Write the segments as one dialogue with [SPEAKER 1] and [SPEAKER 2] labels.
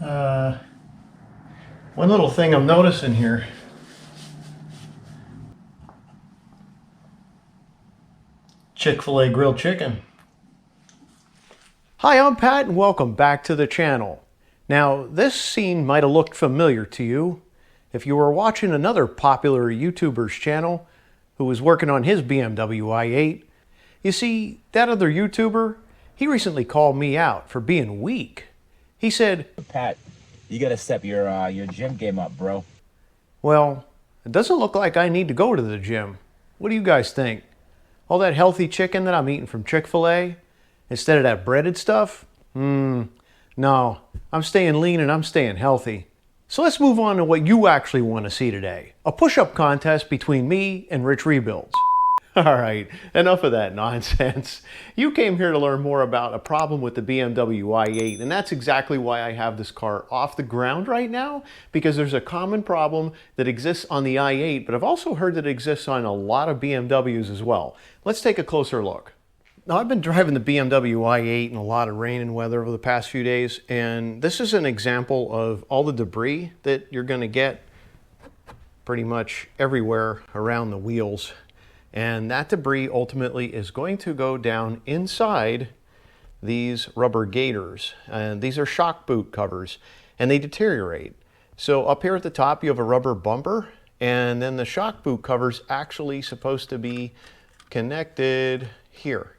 [SPEAKER 1] Uh, One little thing I'm noticing here. Chick-fil-A grilled chicken. Hi, I'm Pat and welcome back to the channel. Now, this scene might have looked familiar to you if you were watching another popular YouTuber's channel who was working on his BMW i8. You see, that other YouTuber, he recently called me out for being weak. He said,
[SPEAKER 2] Pat, you gotta step your gym game up, bro.
[SPEAKER 1] well, it doesn't look like I need to go to the gym. What do you guys think? All that healthy chicken that I'm eating from Chick-fil-A instead of that breaded stuff? No, I'm staying lean and I'm staying healthy. So let's move on to what you actually want to see today. A push-up contest between me and Rich Rebuilds. All right, enough of that nonsense. You came here to learn more about a problem with the BMW i8, and that's exactly why I have this car off the ground right now, because there's a common problem that exists on the i8, but I've also heard that it exists on a lot of BMWs as well. Let's take a closer look. Now, I've been driving the BMW i8 in a lot of rain and weather over the past few days, and this is an example of all the debris that you're going to get pretty much everywhere around the wheels. And that debris ultimately is going to go down inside these rubber gaiters. And these are shock boot covers, and they deteriorate. So up here at the top, you have a rubber bumper, and then the shock boot cover's actually supposed to be connected here.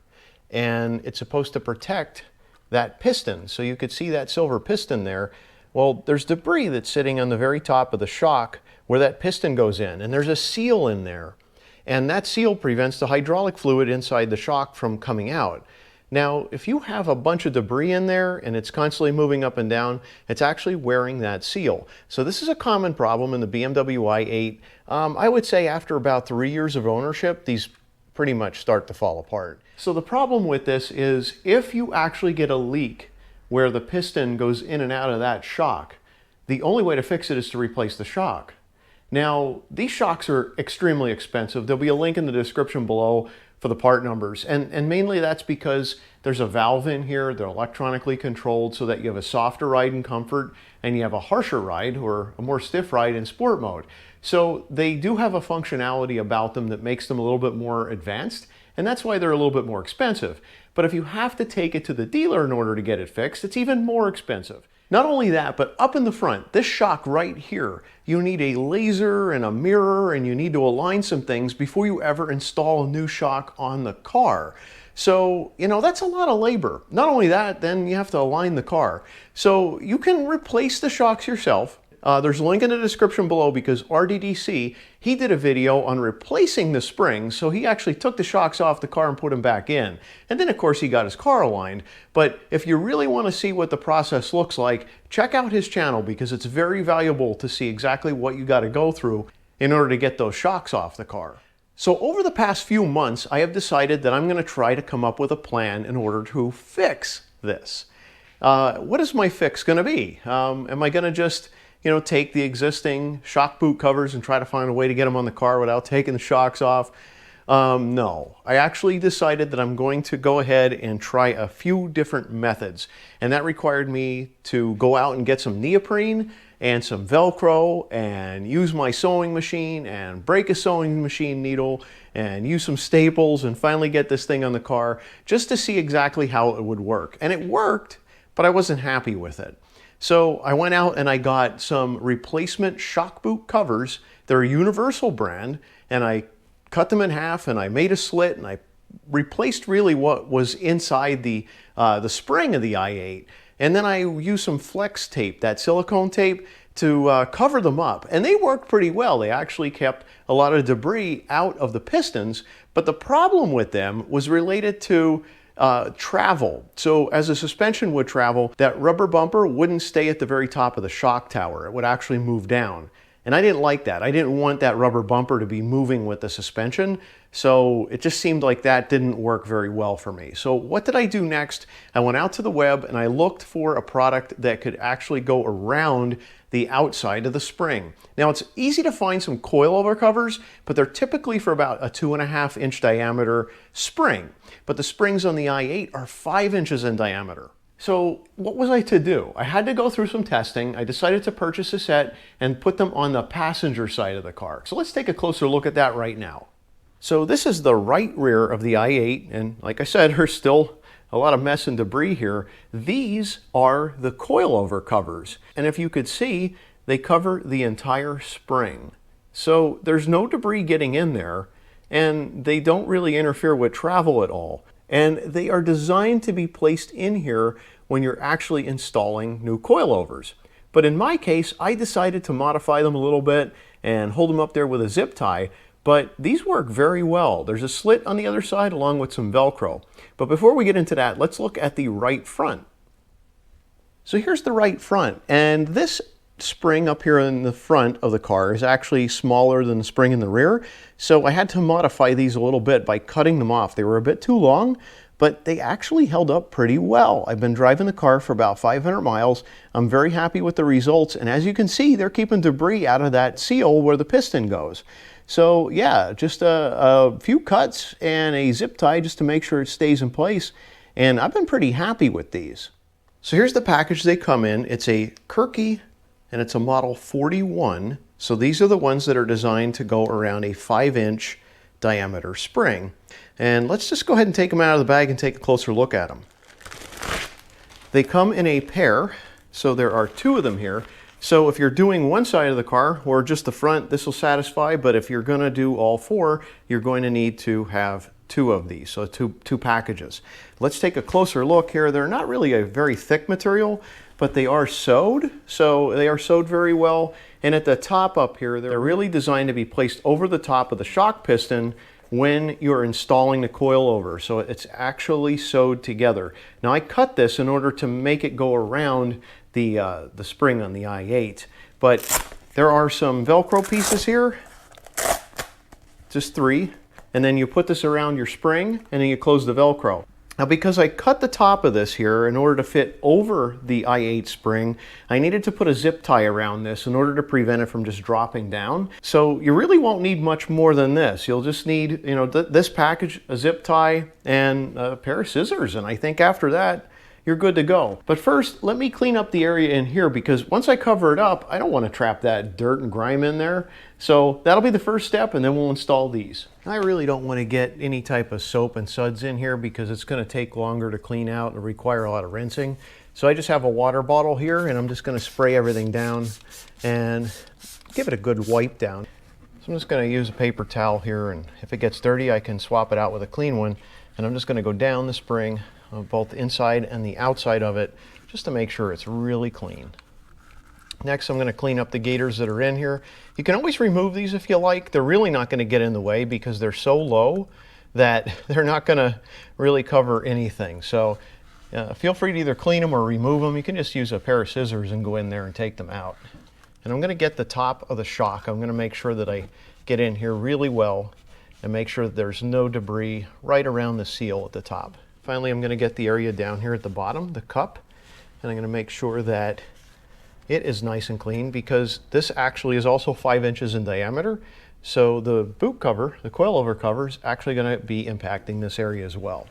[SPEAKER 1] And it's supposed to protect that piston. So you could see that silver piston there. Well, there's debris that's sitting on the very top of the shock where that piston goes in, and there's a seal in there. And that seal prevents the hydraulic fluid inside the shock from coming out. Now, if you have a bunch of debris in there and it's constantly moving up and down, it's actually wearing that seal. So this is a common problem in the BMW i8. I would say after about 3 years of ownership, these pretty much start to fall apart. So the problem with this is if you actually get a leak where the piston goes in and out of that shock, the only way to fix it is to replace the shock. Now, these shocks are extremely expensive. There'll be a link in the description below for the part numbers. And mainly that's because there's a valve in here. They're electronically controlled so that you have a softer ride in comfort and you have a harsher ride or a more stiff ride in sport mode. So they do have a functionality about them that makes them a little bit more advanced, and that's why they're a little bit more expensive. But if you have to take it to the dealer in order to get it fixed, it's even more expensive. Not only that, but up in the front, this shock right here, you need a laser and a mirror, and you need to align some things before you ever install a new shock on the car. So, that's a lot of labor. Not only that, then you have to align the car. So you can replace the shocks yourself. There's a link in the description below because RDDC, he did a video on replacing the springs, so he actually took the shocks off the car and put them back in. And then of course he got his car aligned. But if you really want to see what the process looks like, check out his channel because it's very valuable to see exactly what you got to go through in order to get those shocks off the car. So over the past few months, I have decided that I'm going to try to come up with a plan in order to fix this. What is my fix going to be? Am I going to just take the existing shock boot covers and try to find a way to get them on the car without taking the shocks off? No. I actually decided that I'm going to go ahead and try a few different methods. And that required me to go out and get some neoprene and some Velcro and use my sewing machine and break a sewing machine needle and use some staples and finally get this thing on the car just to see exactly how it would work. And it worked, but I wasn't happy with it. So I went out and I got some replacement shock boot covers. They're a universal brand, and I cut them in half and I made a slit and I replaced really what was inside the spring of the i8. And then I used some flex tape, that silicone tape, to cover them up. And they worked pretty well. They actually kept a lot of debris out of the pistons, but the problem with them was related to travel. So as a suspension would travel, that rubber bumper wouldn't stay at the very top of the shock tower. It would actually move down. And I didn't like that. I didn't want that rubber bumper to be moving with the suspension. So it just seemed like that didn't work very well for me. So what did I do next? I went out to the web and I looked for a product that could actually go around the outside of the spring. Now it's easy to find some coilover covers, but they're typically for about a 2.5-inch diameter spring. But the springs on the i8 are 5 inches in diameter. So what was I to do? I had to go through some testing. I decided to purchase a set and put them on the passenger side of the car. So let's take a closer look at that right now. So this is the right rear of the i8, and like I said, there's still a lot of mess and debris here. These are the coilover covers, and if you could see, they cover the entire spring. So there's no debris getting in there, and they don't really interfere with travel at all. And they are designed to be placed in here when you're actually installing new coilovers. But in my case, I decided to modify them a little bit and hold them up there with a zip tie. But these work very well. There's a slit on the other side along with some Velcro. But before we get into that, let's look at the right front. So here's the right front, and this spring up here in the front of the car is actually smaller than the spring in the rear. So I had to modify these a little bit by cutting them off. They were a bit too long, but they actually held up pretty well. I've been driving the car for about 500 miles. I'm very happy with the results, and as you can see, they're keeping debris out of that seal where the piston goes. So yeah, just a few cuts and a zip tie just to make sure it stays in place, and I've been pretty happy with these. So here's the package they come in. It's a Kirky, and it's a model 41. So these are the ones that are designed to go around a 5-inch diameter spring. And let's just go ahead and take them out of the bag and take a closer look at them. They come in a pair, so there are 2 of them here. So if you're doing one side of the car or just the front, this will satisfy, but if you're going to do all 4, you're going to need to have 2 of these, so two packages. Let's take a closer look here. They're not really a very thick material, but they are sewed, so they are sewed very well. And at the top up here, they're really designed to be placed over the top of the shock piston when you're installing the coilover. So it's actually sewed together. Now I cut this in order to make it go around the spring on the i8, but there are some Velcro pieces here, just 3, and then you put this around your spring and then you close the Velcro. Now because I cut the top of this here in order to fit over the i8 spring, I needed to put a zip tie around this in order to prevent it from just dropping down. So you really won't need much more than this. You'll just need, this package, a zip tie, and a pair of scissors, and I think after that, you're good to go. But first, let me clean up the area in here, because once I cover it up, I don't want to trap that dirt and grime in there. So that'll be the first step, and then we'll install these. I really don't want to get any type of soap and suds in here because it's going to take longer to clean out and require a lot of rinsing. So I just have a water bottle here, and I'm just going to spray everything down and give it a good wipe down. So I'm just going to use a paper towel here, and if it gets dirty, I can swap it out with a clean one. And I'm just going to go down the spring, both the inside and the outside of it, just to make sure it's really clean. Next, I'm going to clean up the gaiters that are in here. You can always remove these if you like. They're really not going to get in the way because they're so low that they're not going to really cover anything. So feel free to either clean them or remove them. You can just use a pair of scissors and go in there and take them out. And I'm going to get the top of the shock. I'm going to make sure that I get in here really well and make sure that there's no debris right around the seal at the top. Finally, I'm going to get the area down here at the bottom, the cup, and I'm going to make sure that it is nice and clean, because this actually is also 5 inches in diameter. So the boot cover, the coilover cover, is actually going to be impacting this area as well.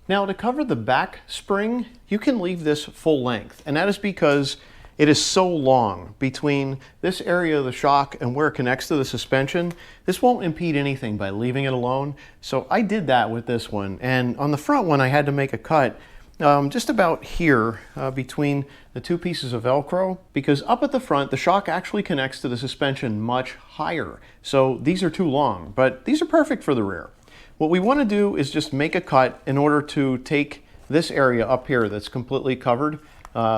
[SPEAKER 1] Now to cover the back spring, you can leave this full length, and that is because it is so long between this area of the shock and where it connects to the suspension. This won't impede anything by leaving it alone. So I did that with this one. And on the front one, I had to make a cut just about here between the 2 pieces of Velcro, because up at the front, the shock actually connects to the suspension much higher. So these are too long, but these are perfect for the rear. What we want to do is just make a cut in order to take this area up here that's completely covered.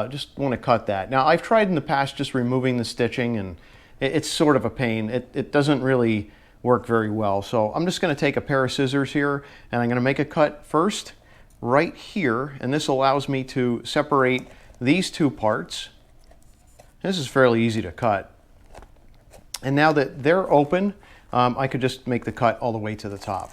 [SPEAKER 1] Just want to cut that. Now I've tried in the past just removing the stitching, and it's sort of a pain. It doesn't really work very well. So I'm just going to take a pair of scissors here, and I'm going to make a cut first right here, and this allows me to separate these 2 parts. This is fairly easy to cut. And now that they're open, I could just make the cut all the way to the top.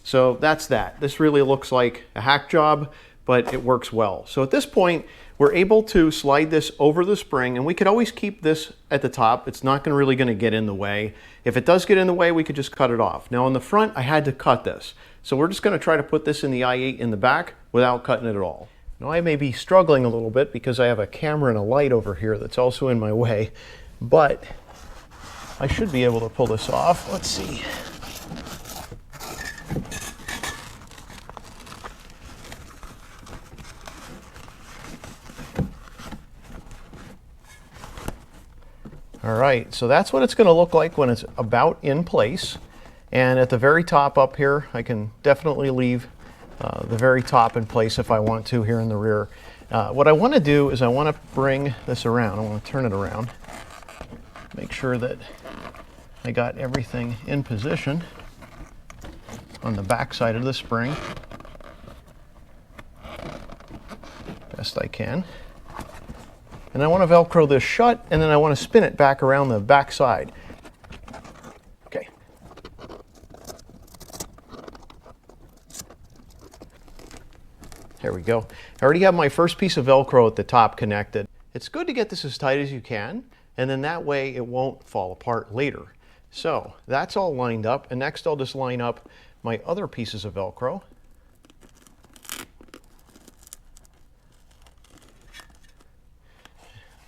[SPEAKER 1] So that's that. This really looks like a hack job, but it works well. So at this point, we're able to slide this over the spring, and we could always keep this at the top. It's not really going to get in the way. If it does get in the way, we could just cut it off. Now on the front, I had to cut this. So we're just going to try to put this in the i8 in the back without cutting it at all. Now I may be struggling a little bit because I have a camera and a light over here that's also in my way, but I should be able to pull this off. Let's see. All right, so that's what it's going to look like when it's about in place. And at the very top up here, I can definitely leave the very top in place if I want to here in the rear. What I want to do is I want to bring this around. I want to turn it around. Make sure that I got everything in position on the back side of the spring. Best I can. And I want to Velcro this shut, and then I want to spin it back around the back side. Okay. There we go. I already have my first piece of Velcro at the top connected. It's good to get this as tight as you can, and then that way it won't fall apart later. So that's all lined up, and next I'll just line up my other pieces of Velcro.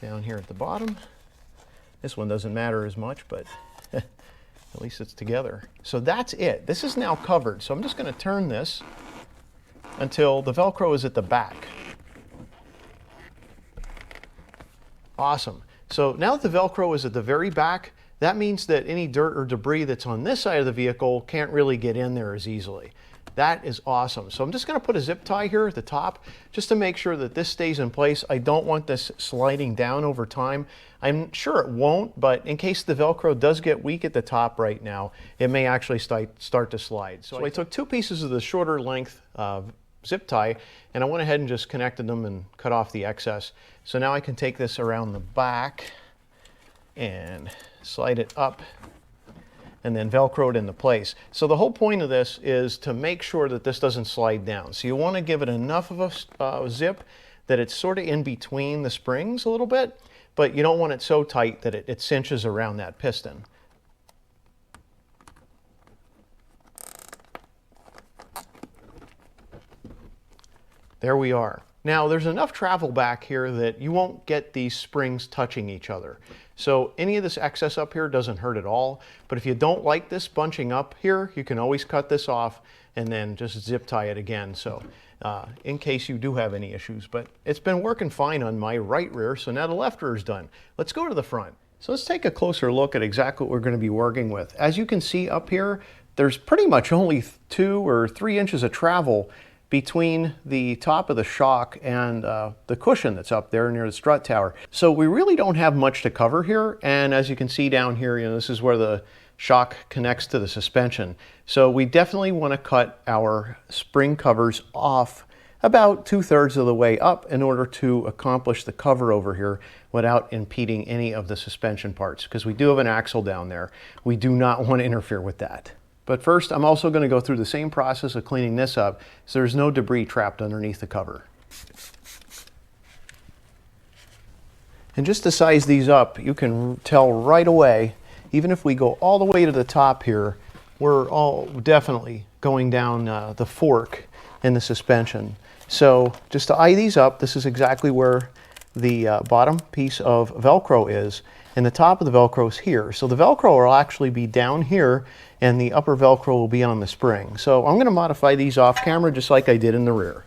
[SPEAKER 1] Down here at the bottom. This one doesn't matter as much, but at least it's together. So that's it. This is now covered. So I'm just going to turn this until the Velcro is at the back. Awesome. So now that the Velcro is at the very back, that means that any dirt or debris that's on this side of the vehicle can't really get in there as easily. That is awesome. So I'm just going to put a zip tie here at the top just to make sure that this stays in place. I don't want this sliding down over time. I'm sure it won't, but in case the Velcro does get weak at the top right now, it may actually start to slide. So I took two pieces of the shorter length zip tie, and I went ahead and just connected them and cut off the excess. So now I can take this around the back and slide it up and then Velcro it into place. So the whole point of this is to make sure that this doesn't slide down. So you want to give it enough of a zip that it's sort of in between the springs a little bit, but you don't want it so tight that it cinches around that piston. There we are. Now there's enough travel back here that you won't get these springs touching each other. So any of this excess up here doesn't hurt at all. But if you don't like this bunching up here, you can always cut this off and then just zip tie it again. So in case you do have any issues, but it's been working fine on my right rear. So now the left rear is done. Let's go to the front. So let's take a closer look at exactly what we're going to be working with. As you can see up here, there's pretty much only 2 or 3 inches of travel between the top of the shock and the cushion that's up there near the strut tower. So we really don't have much to cover here, and as you can see down here, this is where the shock connects to the suspension. So we definitely want to cut our spring covers off about 2/3 of the way up in order to accomplish the cover over here without impeding any of the suspension parts, because we do have an axle down there. We do not want to interfere with that. But first, I'm also going to go through the same process of cleaning this up so there's no debris trapped underneath the cover. And just to size these up, you can tell right away, even if we go all the way to the top here, we're all definitely going down the fork in the suspension. So just to eye these up, this is exactly where the bottom piece of Velcro is, and the top of the Velcro is here. So the Velcro will actually be down here, and the upper Velcro will be on the spring. So I'm going to modify these off camera just like I did in the rear.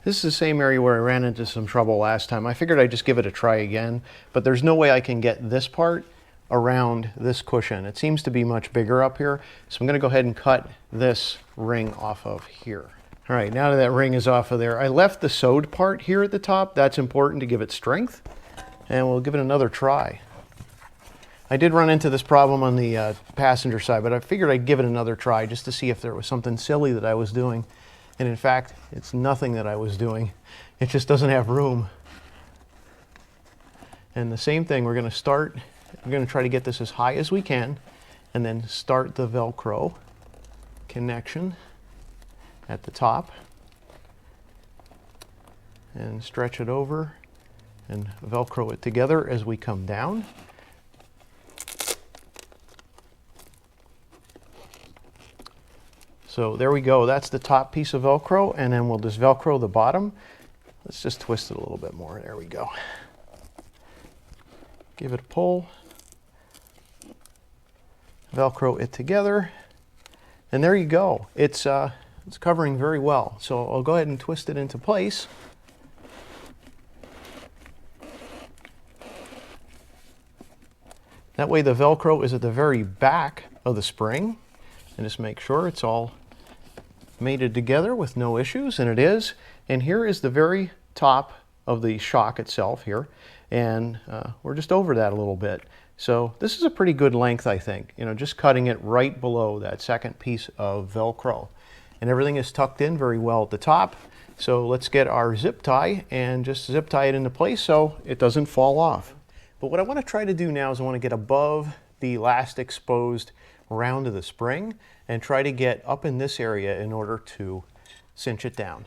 [SPEAKER 1] This is the same area where I ran into some trouble last time. I figured I'd just give it a try again, but there's no way I can get this part around this cushion. It seems to be much bigger up here, so I'm going to go ahead and cut this ring off of here. All right, now that ring is off of there, I left the sewed part here at the top. That's important to give it strength, and we'll give it another try. I did run into this problem on the passenger side, but I figured I'd give it another try just to see if there was something silly that I was doing. And in fact, it's nothing that I was doing. It just doesn't have room. And the same thing, we're going to try to get this as high as we can, and then start the Velcro connection at the top and stretch it over and Velcro it together as we come down. So there we go, that's the top piece of Velcro, and then we'll just Velcro the bottom. Let's just twist it a little bit more, there we go. Give it a pull, Velcro it together, and there you go. It's covering very well. So I'll go ahead and twist it into place. That way the Velcro is at the very back of the spring, and just make sure it's all mated together with no issues, and it is. And here is the very top of the shock itself here, and we're just over that a little bit. So this is a pretty good length, I think, you know, just cutting it right below that second piece of Velcro. And everything is tucked in very well at the top. So let's get our zip tie and just zip tie it into place so it doesn't fall off. But what I want to try to do now is I want to get above the last exposed round of the spring and try to get up in this area in order to cinch it down.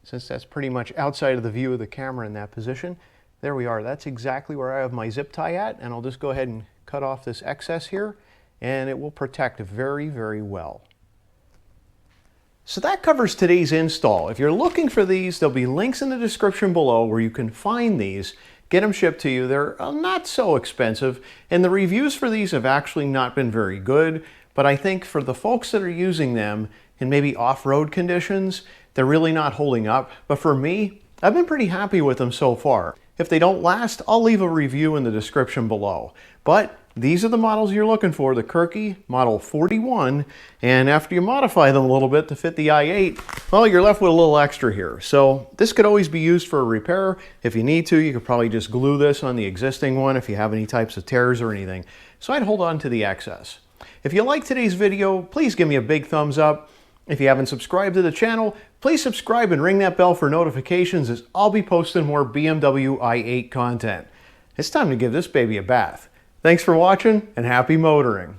[SPEAKER 1] Since that's pretty much outside of the view of the camera in that position, there we are. That's exactly where I have my zip tie at, and I'll just go ahead and cut off this excess here, and it will protect very, very well. So that covers today's install. If you're looking for these, there'll be links in the description below where you can find these, get them shipped to you. They're not so expensive, and the reviews for these have actually not been very good, but I think for the folks that are using them in maybe off-road conditions, they're really not holding up. But for me, I've been pretty happy with them so far. If they don't last, I'll leave a review in the description below. But these are the models you're looking for, the Kirky Model 41, and after you modify them a little bit to fit the i8, well, you're left with a little extra here. So this could always be used for a repair. If you need to, you could probably just glue this on the existing one if you have any types of tears or anything. So I'd hold on to the excess. If you liked today's video, please give me a big thumbs up. If you haven't subscribed to the channel, please subscribe and ring that bell for notifications as I'll be posting more BMW i8 content. It's time to give this baby a bath. Thanks for watching and happy motoring.